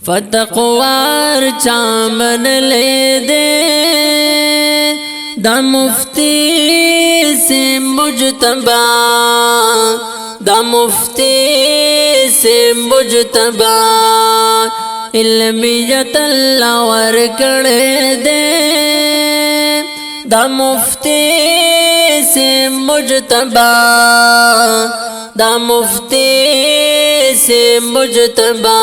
فتقوار چامن لے دے دا مفتی سے مجتبا دا مفتی سے مجتبا علمیت اللہ ورکڑے دے دا مفتی سے مجتبا دا مفتی سے مجتبا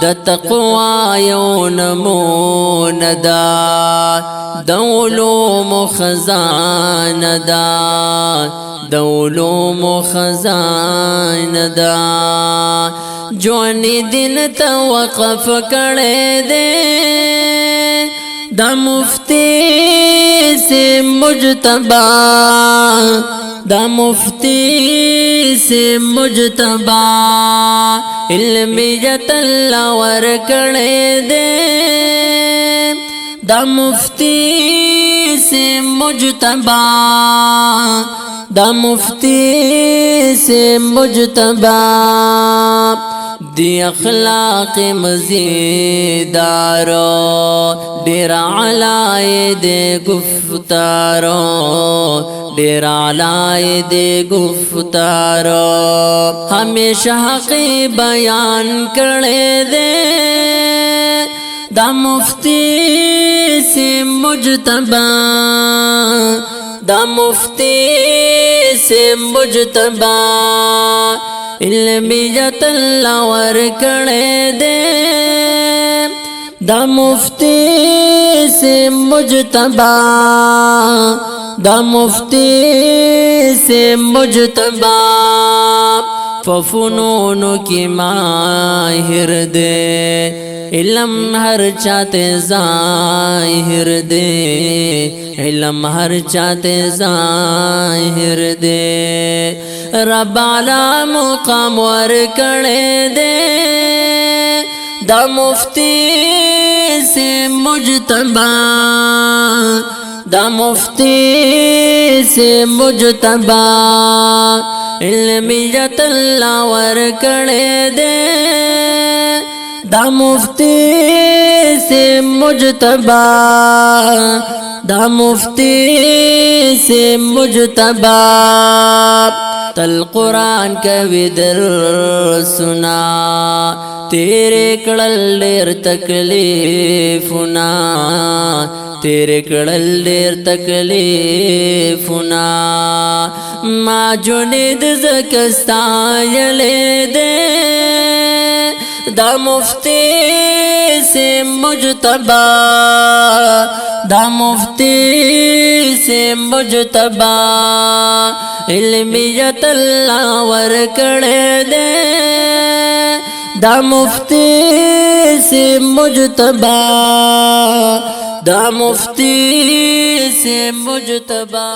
دا تقوی یو نمون دا دا علوم خزان دا دا علوم خزان دا جوانی دن تا وقف کڑے دے دا مفتی سے مجتبا دا مفتی سے مجتبا علمیت اللہ ورکڑے دے دا مفتی سے مجتبا دا مفتی سے مجتبا دی اخلاق مزیدارو دیر علائی دے گفتارو دیر علائی دے گفتارو ہمیشہ حقی بیان کرے دے دا مفتی سے مجتبا دا مفتی سے مجتبا علمیت اللہ ورکڑے دے دا مفتی سے مجتبا دا مفتی سے مجتبا ففنون کی ماہر دے علم ہر چاہتے ظاہر دے علم ہر چاہتے ظاہر دے رب علا مقام ورکڑے دے دا مفتی سے مجتبا دا مفتی سے مجتبا علمیت اللہ ورکڑے دے دا مفتی سے مجتبا دا مفتی سے مجتبا تل قرآن کا ودر سنا تیرے کڑل دیر تکلیفنا تیرے کڑل دیر تکلیفنا ما جنید زکستا یلے دے دا مفتی سے مجتبا دا مفتی سے مجتبا علمیت اللہ ورکڑے دے دا مفتی سے مجتبا دا مفتی سے مجتبا